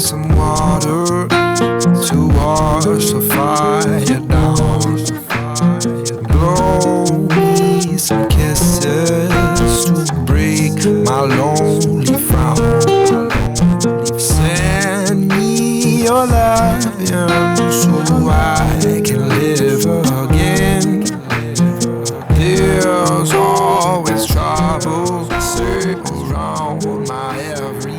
some water to wash the fire down. Blow me some kisses to break my lonely frown. Send me your loving so I can live again. There's always trouble around my every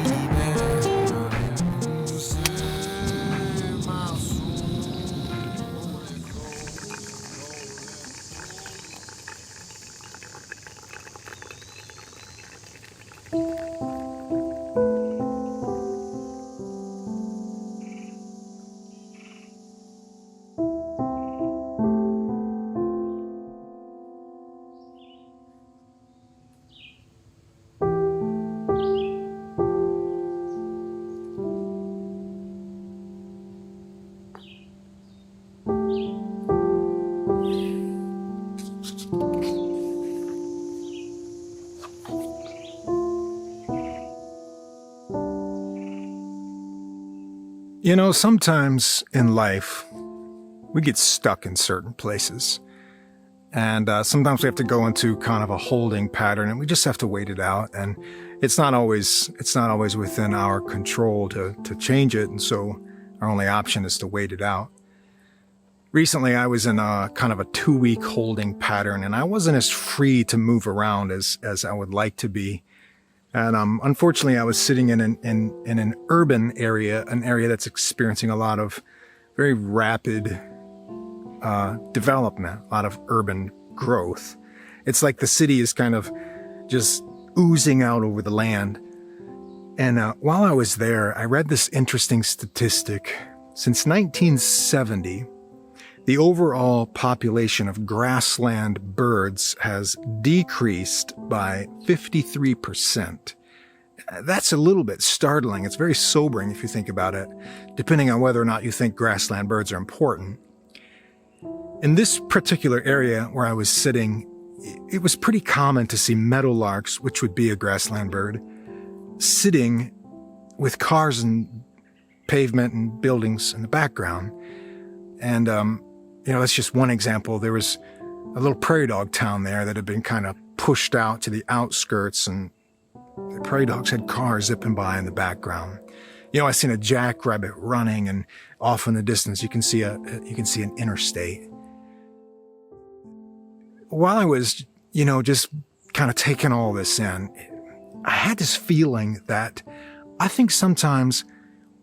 You know, sometimes in life, we get stuck in certain places. And sometimes we have to go into kind of a holding pattern and we just have to wait it out. And it's not always within our control to change it. And so our only option is to wait it out. Recently, I was in a kind of a 2-week holding pattern and I wasn't as free to move around as I would like to be. And unfortunately, I was sitting in an urban area, an area that's experiencing a lot of very rapid development, a lot of urban growth. It's like the city is kind of just oozing out over the land. And while I was there, I read this interesting statistic. Since 1970, the overall population of grassland birds has decreased by 53%. That's a little bit startling. It's very sobering if you think about it, depending on whether or not you think grassland birds are important. In this particular area where I was sitting, it was pretty common to see meadow-larks, which would be a grassland bird, sitting with cars and pavement and buildings in the background. And, that's just one example. There was a little prairie dog town there that had been kind of pushed out to the outskirts, and the prairie dogs had cars zipping by in the background. I seen a jackrabbit running, and off in the distance you can see an interstate. While I was, just kind of taking all this in, I had this feeling that I think sometimes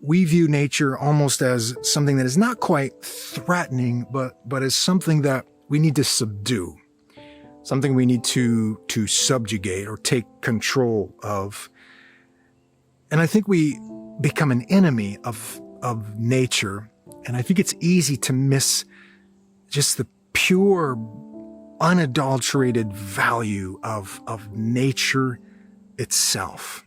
we view nature almost as something that is not quite threatening, but as something that we need to subdue, something we need to subjugate or take control of. And I think we become an enemy of nature. And I think it's easy to miss just the pure, unadulterated value of nature itself.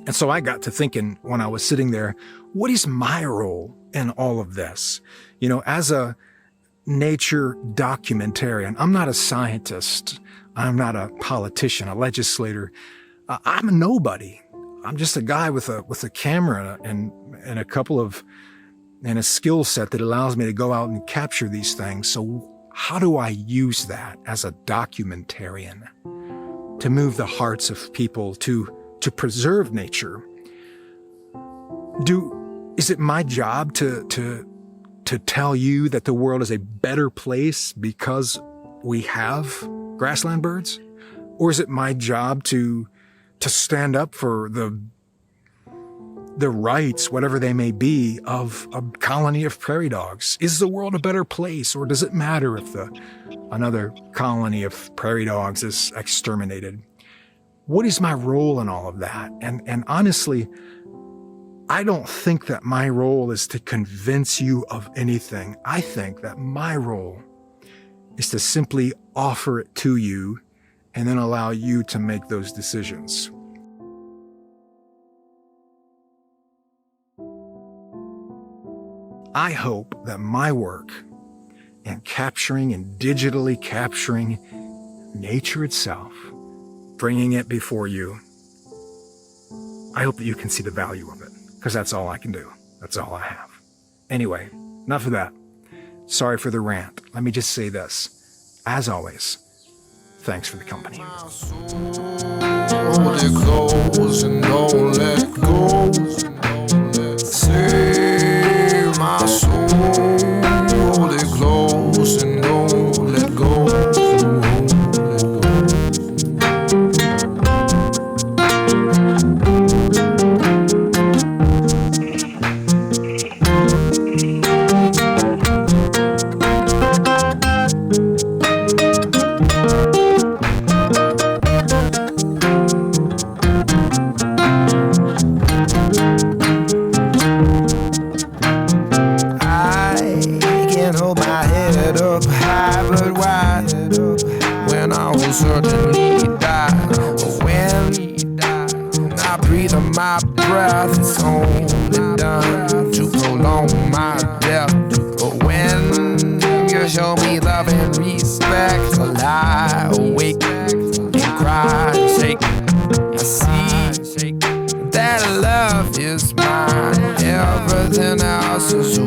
And so I got to thinking when I was sitting there, what is my role in all of this? As a nature documentarian, I'm not a scientist. I'm not a politician, a legislator. I'm a nobody. I'm just a guy with a camera and a skill set that allows me to go out and capture these things. So how do I use that as a documentarian to move the hearts of people to preserve nature? Is it my job to tell you that the world is a better place because we have grassland birds? Or is it my job to stand up for the rights, whatever they may be, of a colony of prairie dogs? Is the world a better place, or does it matter if another colony of prairie dogs is exterminated? What is my role in all of that? And honestly, I don't think that my role is to convince you of anything. I think that my role is to simply offer it to you and then allow you to make those decisions. I hope that my work in capturing and digitally capturing nature itself, bringing it before you, I hope that you can see the value of it. because that's all I can do. That's all I have. Anyway, enough of that. Sorry for the rant. Let me just say this. As always, thanks for the company. Hold it close and don't let go. Save my soul. Hold it close and don't let go. Certainly die. But when I breathe on my breath, it's only done to prolong my death. But when you show me love and respect, I lie awake and cry and shake. I see that love is mine. Everything else is